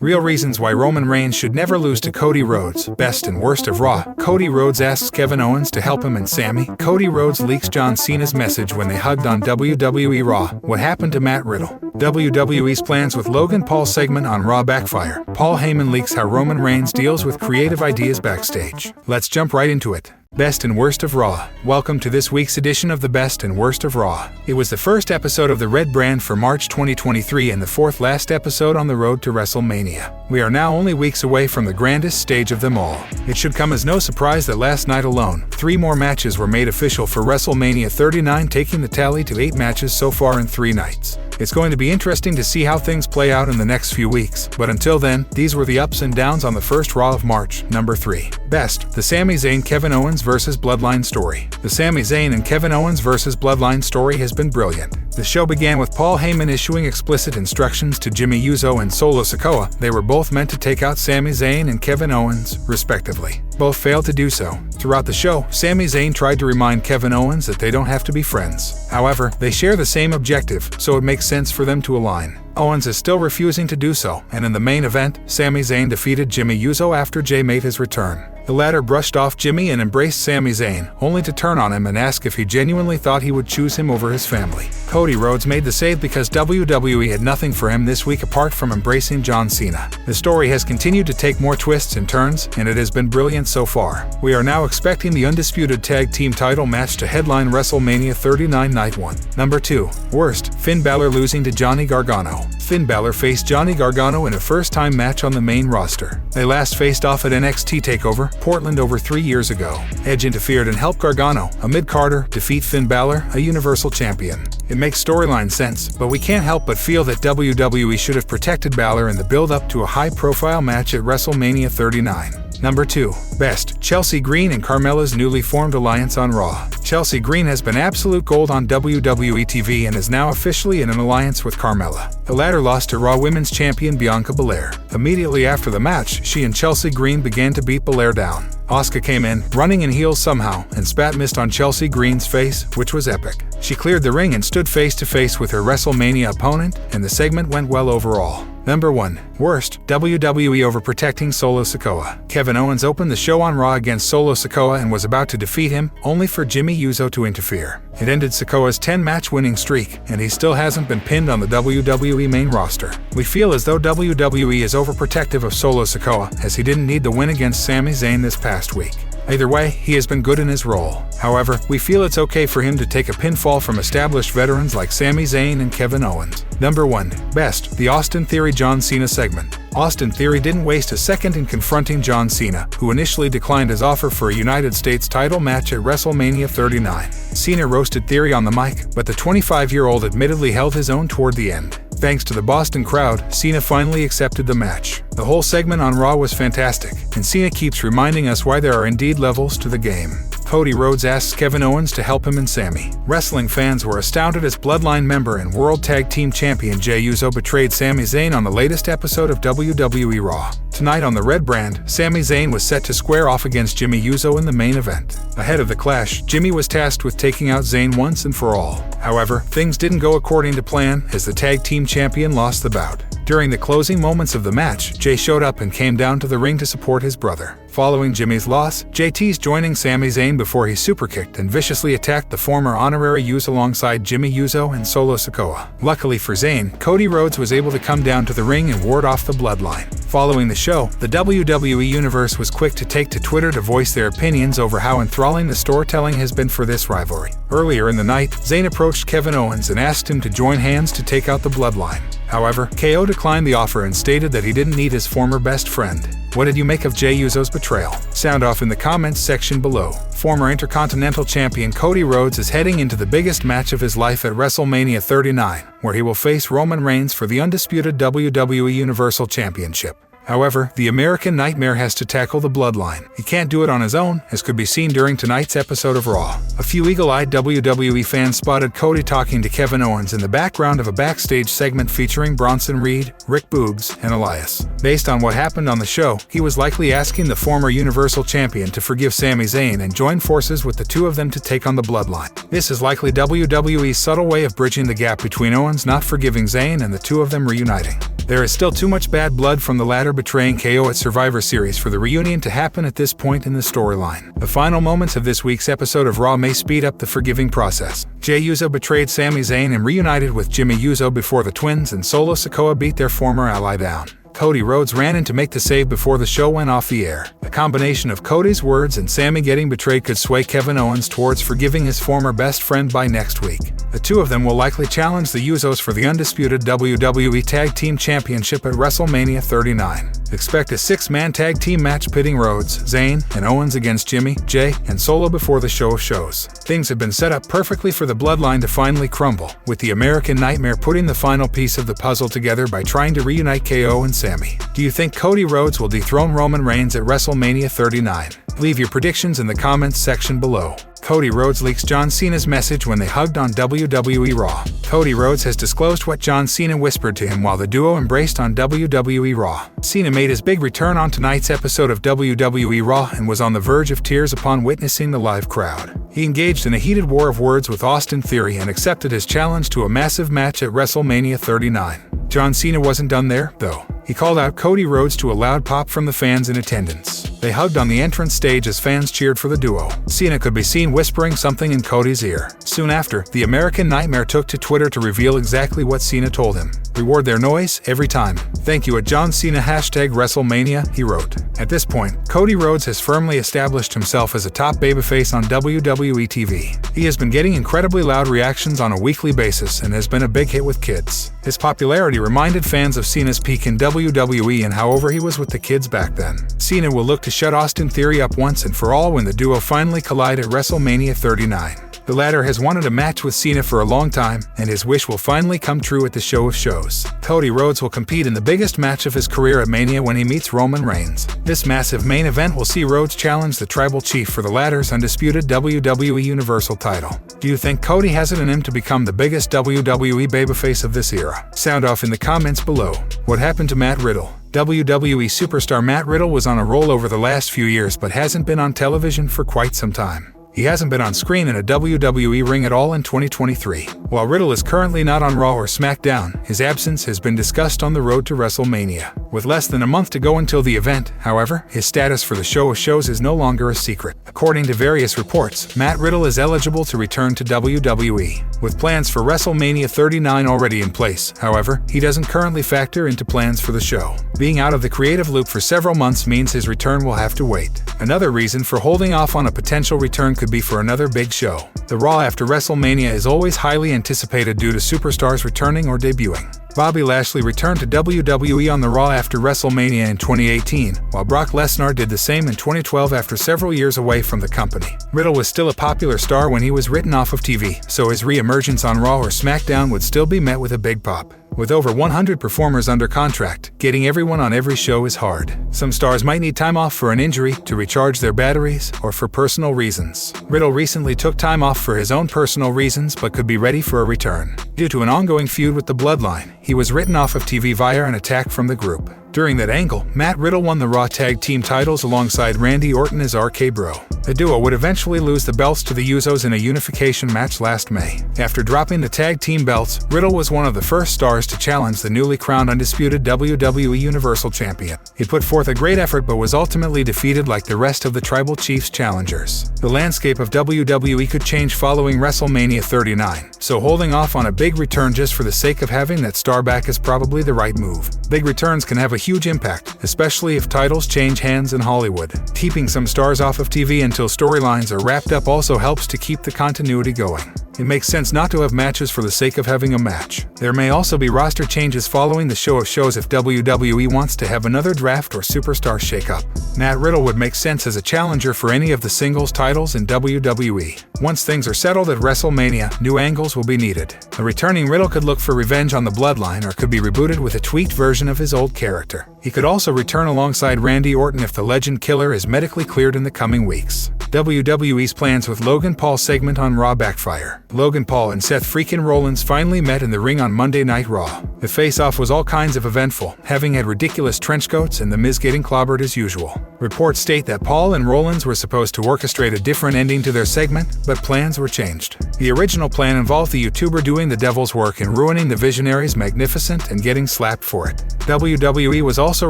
Real reasons why Roman Reigns should never lose to Cody Rhodes. Best and worst of Raw. Cody Rhodes asks Kevin Owens to help him and Sami. Cody Rhodes leaks John Cena's message when they hugged on WWE Raw. What happened to Matt Riddle? WWE's plans with Logan Paul segment on Raw backfire. Paul Heyman leaks how Roman Reigns deals with creative ideas backstage. Let's jump right into it. Best and Worst of Raw. Welcome to this week's edition of the Best and Worst of Raw. It was the first episode of the Red Brand for March 2023 and the fourth last episode on the road to WrestleMania. We are now only weeks away from the grandest stage of them all. It should come as no surprise that last night alone, 3 more matches were made official for WrestleMania 39, taking the tally to 8 matches so far in 3 nights. It's going to be interesting to see how things play out in the next few weeks, but until then, these were the ups and downs on the first Raw of March. Number 3. Best. The Sami Zayn Kevin Owens vs. Bloodline story. The Sami Zayn and Kevin Owens vs. Bloodline story has been brilliant. The show began with Paul Heyman issuing explicit instructions to Jimmy Uso and Solo Sikoa. They were both meant to take out Sami Zayn and Kevin Owens, respectively. Both failed to do so. Throughout the show, Sami Zayn tried to remind Kevin Owens that they don't have to be friends. However, they share the same objective, so it makes sense for them to align. Owens is still refusing to do so, and in the main event, Sami Zayn defeated Jimmy Uso after Jay made his return. The latter brushed off Jimmy and embraced Sami Zayn, only to turn on him and ask if he genuinely thought he would choose him over his family. Cody Rhodes made the save because WWE had nothing for him this week apart from embracing John Cena. The story has continued to take more twists and turns, and it has been brilliant so far. We are now expecting the undisputed tag team title match to headline WrestleMania 39 Night 1. Number 2. Worst. Finn Balor losing to Johnny Gargano. Finn Balor faced Johnny Gargano in a first-time match on the main roster. They last faced off at NXT TakeOver Portland over 3 years ago. Edge interfered and helped Gargano, a mid-carder, defeat Finn Balor, a Universal Champion. It makes storyline sense, but we can't help but feel that WWE should have protected Balor in the build-up to a high-profile match at WrestleMania 39. Number 2. Best. Chelsea Green and Carmella's newly formed alliance on Raw. Chelsea Green has been absolute gold on WWE TV and is now officially in an alliance with Carmella. The latter lost to Raw Women's Champion Bianca Belair. Immediately after the match, she and Chelsea Green began to beat Belair down. Asuka came in, running in heels somehow, and spat mist on Chelsea Green's face, which was epic. She cleared the ring and stood face-to-face with her WrestleMania opponent, and the segment went well overall. Number 1. Worst. WWE overprotecting Solo Sikoa. Kevin Owens opened the show on Raw against Solo Sikoa and was about to defeat him, only for Jimmy Uso to interfere. It ended Sikoa's 10-match winning streak, and he still hasn't been pinned on the WWE main roster. We feel as though WWE is overprotective of Solo Sikoa, as he didn't need the win against Sami Zayn this past week. Either way, he has been good in his role. However, we feel it's okay for him to take a pinfall from established veterans like Sami Zayn and Kevin Owens. Number 1. Best. The Austin Theory John Cena segment. Austin Theory didn't waste a second in confronting John Cena, who initially declined his offer for a United States title match at WrestleMania 39. Cena roasted Theory on the mic, but the 25-year-old admittedly held his own toward the end. Thanks to the Boston crowd, Cena finally accepted the match. The whole segment on Raw was fantastic, and Cena keeps reminding us why there are indeed levels to the game. Cody Rhodes asks Kevin Owens to help him and Sami. Wrestling fans were astounded as Bloodline member and World Tag Team Champion Jey Uso betrayed Sami Zayn on the latest episode of WWE Raw. Tonight on the Red Brand, Sami Zayn was set to square off against Jimmy Uso in the main event. Ahead of the clash, Jimmy was tasked with taking out Zayn once and for all. However, things didn't go according to plan as the Tag Team Champion lost the bout. During the closing moments of the match, Jey showed up and came down to the ring to support his brother. Following Jimmy's loss, Jey teased joining Sami Zayn before he superkicked and viciously attacked the former honorary Uso alongside Jimmy Uso and Solo Sikoa. Luckily for Zayn, Cody Rhodes was able to come down to the ring and ward off the Bloodline. Following the show, the WWE Universe was quick to take to Twitter to voice their opinions over how enthralling the storytelling has been for this rivalry. Earlier in the night, Zayn approached Kevin Owens and asked him to join hands to take out the Bloodline. However, KO declined the offer and stated that he didn't need his former best friend. What did you make of Jey Uso's betrayal? Sound off in the comments section below. Former Intercontinental Champion Cody Rhodes is heading into the biggest match of his life at WrestleMania 39, where he will face Roman Reigns for the undisputed WWE Universal Championship. However, the American Nightmare has to tackle the Bloodline. He can't do it on his own, as could be seen during tonight's episode of Raw. A few eagle-eyed WWE fans spotted Cody talking to Kevin Owens in the background of a backstage segment featuring Bronson Reed, Rick Boogs, and Elias. Based on what happened on the show, he was likely asking the former Universal Champion to forgive Sami Zayn and join forces with the two of them to take on the Bloodline. This is likely WWE's subtle way of bridging the gap between Owens not forgiving Zayn and the two of them reuniting. There is still too much bad blood from the latter betraying KO at Survivor Series for the reunion to happen at this point in the storyline. The final moments of this week's episode of Raw may speed up the forgiving process. Jey Uso betrayed Sami Zayn and reunited with Jimmy Uso before the twins and Solo Sikoa beat their former ally down. Cody Rhodes ran in to make the save before the show went off the air. A combination of Cody's words and Sami getting betrayed could sway Kevin Owens towards forgiving his former best friend by next week. The two of them will likely challenge the Usos for the undisputed WWE Tag Team Championship at WrestleMania 39. Expect a 6-man tag team match pitting Rhodes, Zayn, and Owens against Jimmy, Jey, and Solo before the show of shows. Things have been set up perfectly for the Bloodline to finally crumble, with the American Nightmare putting the final piece of the puzzle together by trying to reunite KO and Sami. Do you think Cody Rhodes will dethrone Roman Reigns at WrestleMania 39? Leave your predictions in the comments section below. Cody Rhodes leaks John Cena's message when they hugged on WWE Raw. Cody Rhodes has disclosed what John Cena whispered to him while the duo embraced on WWE Raw. Cena made his big return on tonight's episode of WWE Raw and was on the verge of tears upon witnessing the live crowd. He engaged in a heated war of words with Austin Theory and accepted his challenge to a massive match at WrestleMania 39. John Cena wasn't done there, though. He called out Cody Rhodes to a loud pop from the fans in attendance. They hugged on the entrance stage as fans cheered for the duo. Cena could be seen whispering something in Cody's ear. Soon after, the American Nightmare took to Twitter to reveal exactly what Cena told him. "Reward their noise every time. Thank you at John Cena #WrestleMania," he wrote. At this point, Cody Rhodes has firmly established himself as a top babyface on WWE TV. He has been getting incredibly loud reactions on a weekly basis and has been a big hit with kids. His popularity reminded fans of Cena's peak in WWE and how over he was with the kids back then. Cena will look to shut Austin Theory up once and for all when the duo finally collide at WrestleMania 39. The latter has wanted a match with Cena for a long time, and his wish will finally come true at the show of shows. Cody Rhodes will compete in the biggest match of his career at Mania when he meets Roman Reigns. This massive main event will see Rhodes challenge the Tribal Chief for the latter's undisputed WWE Universal title. Do you think Cody has it in him to become the biggest WWE babyface of this era? Sound off in the comments below. What happened to Matt Riddle? WWE superstar Matt Riddle was on a roll over the last few years but hasn't been on television for quite some time. He hasn't been on screen in a WWE ring at all in 2023. While Riddle is currently not on Raw or SmackDown, his absence has been discussed on the road to WrestleMania. With less than a month to go until the event, however, his status for the show of shows is no longer a secret. According to various reports, Matt Riddle is eligible to return to WWE. With plans for WrestleMania 39 already in place, however, he doesn't currently factor into plans for the show. Being out of the creative loop for several months means his return will have to wait. Another reason for holding off on a potential return could be for another big show. The Raw after WrestleMania is always highly anticipated due to superstars returning or debuting. Bobby Lashley returned to WWE on the Raw after WrestleMania in 2018, while Brock Lesnar did the same in 2012 after several years away from the company. Riddle was still a popular star when he was written off of TV, so his re-emergence on Raw or SmackDown would still be met with a big pop. With over 100 performers under contract, getting everyone on every show is hard. Some stars might need time off for an injury, to recharge their batteries, or for personal reasons. Riddle recently took time off for his own personal reasons but could be ready for a return. Due to an ongoing feud with the Bloodline, he was written off of TV via an attack from the group. During that angle, Matt Riddle won the Raw Tag Team titles alongside Randy Orton as RK Bro. The duo would eventually lose the belts to the Usos in a unification match last May. After dropping the tag team belts, Riddle was one of the first stars to challenge the newly crowned undisputed WWE Universal Champion. He put forth a great effort but was ultimately defeated like the rest of the Tribal Chief's challengers. The landscape of WWE could change following WrestleMania 39, so holding off on a big return just for the sake of having that star back is probably the right move. Big returns can have a huge impact, especially if titles change hands in Hollywood. Keeping some stars off of TV until storylines are wrapped up also helps to keep the continuity going. It makes sense not to have matches for the sake of having a match. There may also be roster changes following the show of shows if WWE wants to have another draft or superstar shakeup. Matt Riddle would make sense as a challenger for any of the singles titles in WWE. Once things are settled at WrestleMania, new angles will be needed. A returning Riddle could look for revenge on the Bloodline or could be rebooted with a tweaked version of his old character. He could also return alongside Randy Orton if the Legend Killer is medically cleared in the coming weeks. WWE's plans with Logan Paul's segment on Raw backfire. Logan Paul and Seth freaking Rollins finally met in the ring on Monday Night Raw. The face-off was all kinds of eventful, having had ridiculous trench coats and The Miz getting clobbered as usual. Reports state that Paul and Rollins were supposed to orchestrate a different ending to their segment, but plans were changed. The original plan involved the YouTuber doing the devil's work and ruining the Visionary's magnificent and getting slapped for it. WWE was also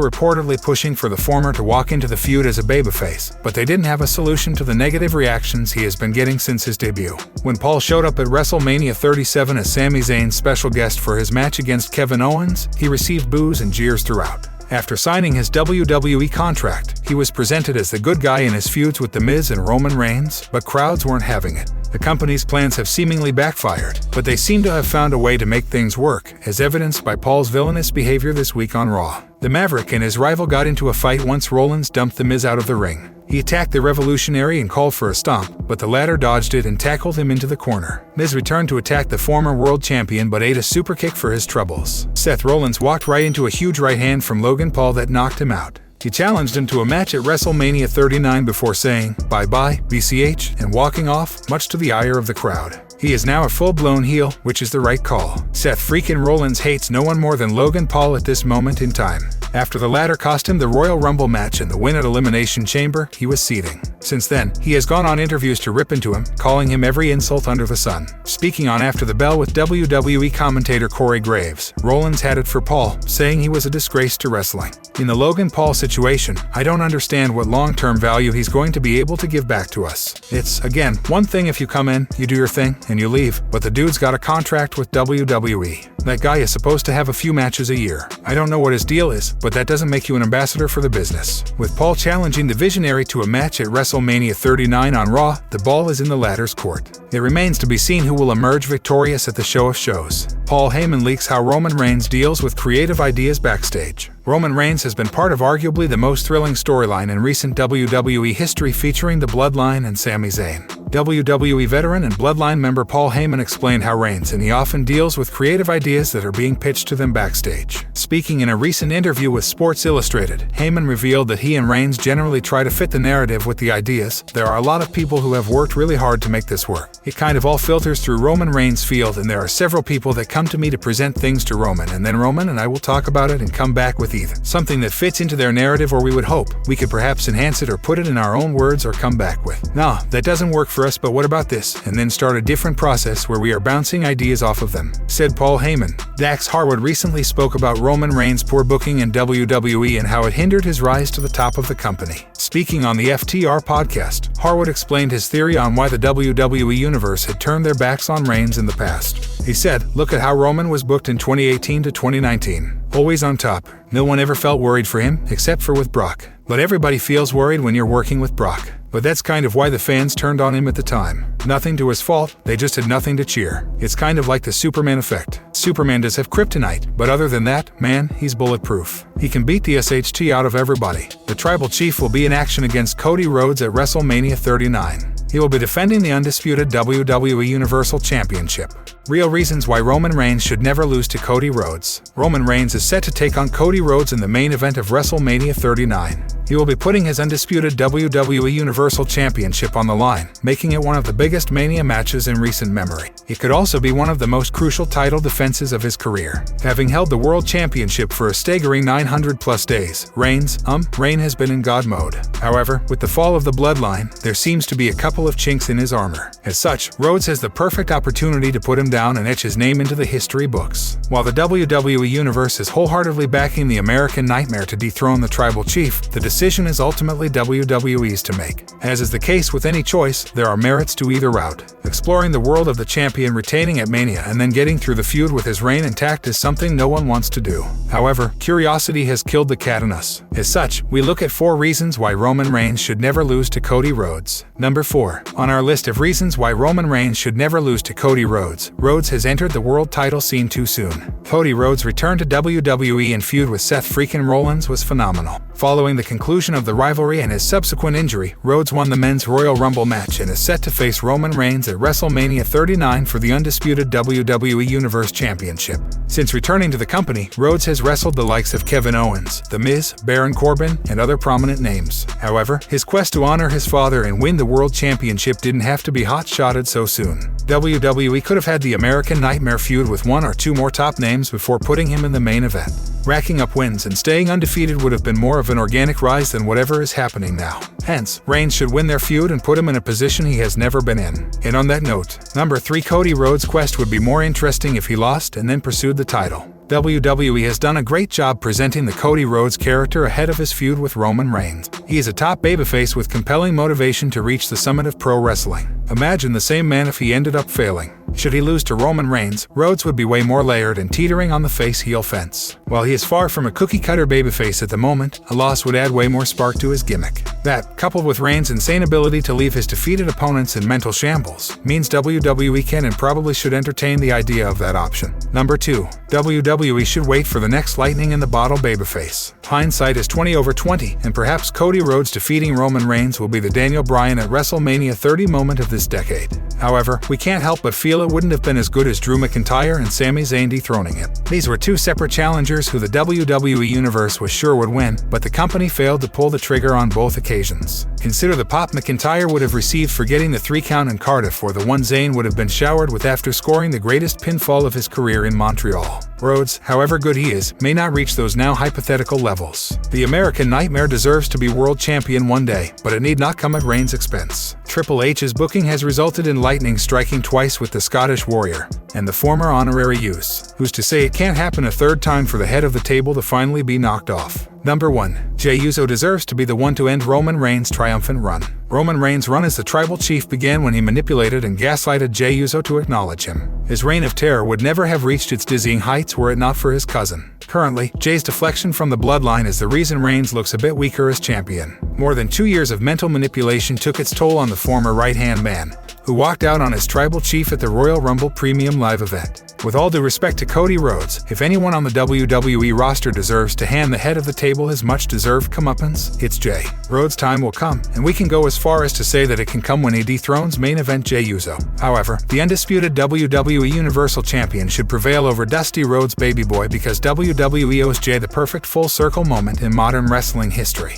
reportedly pushing for the former to walk into the feud as a babyface, but they didn't have a solution to the negative reactions he has been getting since his debut. When Paul showed up at WrestleMania 37 as Sami Zayn's special guest for his match against Kevin Owens, he received boos and jeers throughout. After signing his WWE contract, he was presented as the good guy in his feuds with The Miz and Roman Reigns, but crowds weren't having it. The company's plans have seemingly backfired, but they seem to have found a way to make things work, as evidenced by Paul's villainous behavior this week on Raw. The Maverick and his rival got into a fight once Rollins dumped The Miz out of the ring. He attacked the Revolutionary and called for a stomp, but the latter dodged it and tackled him into the corner. Miz returned to attack the former world champion but ate a super kick for his troubles. Seth Rollins walked right into a huge right hand from Logan Paul that knocked him out. He challenged him to a match at WrestleMania 39 before saying, "Bye-bye, BCH," and walking off, much to the ire of the crowd. He is now a full-blown heel, which is the right call. Seth freaking Rollins hates no one more than Logan Paul at this moment in time. After the latter cost him the Royal Rumble match and the win at Elimination Chamber, he was seething. Since then, he has gone on interviews to rip into him, calling him every insult under the sun. Speaking on After the Bell with WWE commentator Corey Graves, Rollins had it for Paul, saying he was a disgrace to wrestling. In the Logan Paul situation, I don't understand what long-term value he's going to be able to give back to us. It's, again, one thing if you come in, you do your thing, and you leave, but the dude's got a contract with WWE. That guy is supposed to have a few matches a year. I don't know what his deal is, but that doesn't make you an ambassador for the business. With Paul challenging the Visionary to a match at WrestleMania 39 on Raw, the ball is in the latter's court. It remains to be seen who will emerge victorious at the show of shows. Paul Heyman leaks how Roman Reigns deals with creative ideas backstage. Roman Reigns has been part of arguably the most thrilling storyline in recent WWE history, featuring the Bloodline and Sami Zayn. WWE veteran and Bloodline member Paul Heyman explained how Reigns and he often deals with creative ideas that are being pitched to them backstage. Speaking in a recent interview with Sports Illustrated, Heyman revealed that he and Reigns generally try to fit the narrative with the ideas. There are a lot of people who have worked really hard to make this work. It kind of all filters through Roman Reigns' field, and there are several people that come to me to present things to Roman, and then Roman and I will talk about it and come back with either something that fits into their narrative, or we would hope we could perhaps enhance it or put it in our own words or come back with, "No, that doesn't work for us, but what about this?" and then start a different process where we are bouncing ideas off of them, said Paul Heyman. Dax Harwood recently spoke about Roman Reigns' poor booking in WWE and how it hindered his rise to the top of the company. Speaking on the FTR podcast, Harwood explained his theory on why the WWE Universe had turned their backs on Reigns in the past. He said, "Look at how Roman was booked in 2018 to 2019. Always on top. No one ever felt worried for him, except for with Brock. But everybody feels worried when you're working with Brock. But that's kind of why the fans turned on him at the time. Nothing to his fault, they just had nothing to cheer. It's kind of like the Superman effect. Superman does have kryptonite, but other than that, man, he's bulletproof. He can beat the SHT out of everybody." The Tribal Chief will be in action against Cody Rhodes at WrestleMania 39. He will be defending the undisputed WWE Universal Championship. Real reasons why Roman Reigns should never lose to Cody Rhodes. Roman Reigns is set to take on Cody Rhodes in the main event of WrestleMania 39. He will be putting his undisputed WWE Universal Championship on the line, making it one of the biggest Mania matches in recent memory. It could also be one of the most crucial title defenses of his career. Having held the World Championship for a staggering 900+ days, Reign has been in God mode. However, with the fall of the Bloodline, there seems to be a couple of chinks in his armor. As such, Rhodes has the perfect opportunity to put him down and etch his name into the history books. While the WWE Universe is wholeheartedly backing the American Nightmare to dethrone the Tribal Chief, the decision is ultimately WWE's to make. As is the case with any choice, there are merits to either route. Exploring the world of the champion retaining at Mania and then getting through the feud with his reign intact is something no one wants to do. However, curiosity has killed the cat in us. As such, we look at 4 reasons why Roman Reigns should never lose to Cody Rhodes. Number 4. On our list of reasons why Roman Reigns should never lose to Cody Rhodes, Rhodes has entered the world title scene too soon. Cody Rhodes' return to WWE and feud with Seth freaking Rollins was phenomenal. Following the conclusion conclusion of the rivalry and his subsequent injury, Rhodes won the Men's Royal Rumble match and is set to face Roman Reigns at WrestleMania 39 for the undisputed WWE Universe Championship. Since returning to the company, Rhodes has wrestled the likes of Kevin Owens, The Miz, Baron Corbin, and other prominent names. However, his quest to honor his father and win the World Championship didn't have to be hot-shotted so soon. WWE could have had the American Nightmare feud with one or two more top names before putting him in the main event. Racking up wins and staying undefeated would have been more of an organic rise than whatever is happening now. Hence, Reigns should win their feud and put him in a position he has never been in. And on that note, number 3, Cody Rhodes' quest would be more interesting if he lost and then pursued the title. WWE has done a great job presenting the Cody Rhodes character ahead of his feud with Roman Reigns. He is a top babyface with compelling motivation to reach the summit of pro wrestling. Imagine the same man if he ended up failing. Should he lose to Roman Reigns, Rhodes would be way more layered and teetering on the face-heel fence. While he is far from a cookie-cutter babyface at the moment, a loss would add way more spark to his gimmick. That, coupled with Reigns' insane ability to leave his defeated opponents in mental shambles, means WWE can and probably should entertain the idea of that option. Number 2. WWE should wait for the next lightning-in-the-bottle babyface. Hindsight is 20/20, and perhaps Cody Rhodes defeating Roman Reigns will be the Daniel Bryan at WrestleMania 30 moment of this decade. However, we can't help but feel it wouldn't have been as good as Drew McIntyre and Sami Zayn dethroning him. These were two separate challengers who the WWE Universe was sure would win, but the company failed to pull the trigger on both occasions. Consider the pop McIntyre would have received for getting the 3 count in Cardiff, or the one Zayn would have been showered with after scoring the greatest pinfall of his career in Montreal. Rhodes, however good he is, may not reach those now hypothetical levels. The American Nightmare deserves to be world champion one day, but it need not come at Reigns' expense. Triple H's booking has resulted in lightning striking twice with the Scottish Warrior and the former honorary Uce. Who's to say it can't happen a third time for the head of the table to finally be knocked off? Number 1. Jey Uso deserves to be the one to end Roman Reigns' triumphant run. Roman Reigns' run as the tribal chief began when he manipulated and gaslighted Jey Uso to acknowledge him. His reign of terror would never have reached its dizzying heights were it not for his cousin. Currently, Jey's deflection from the Bloodline is the reason Reigns looks a bit weaker as champion. More than 2 years of mental manipulation took its toll on the former right-hand man, who walked out on his tribal chief at the Royal Rumble Premium Live event. With all due respect to Cody Rhodes, if anyone on the WWE roster deserves to hand the head of the table his much-deserved comeuppance, it's Jey. Rhodes' time will come, and we can go as far as to say that it can come when he dethrones main event Jey Uso. However, the undisputed WWE Universal Champion should prevail over Dusty Rhodes' baby boy because WWE owes Jey the perfect full-circle moment in modern wrestling history.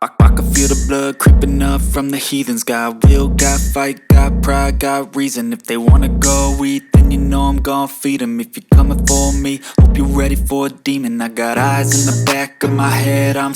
I can feel the blood creeping up from the heathens. Got will, got fight, got pride, got reason. If they wanna go eat, then you know I'm gon' feed them. If you're coming for me, hope you're ready for a demon. I got eyes in the back of my head, I'm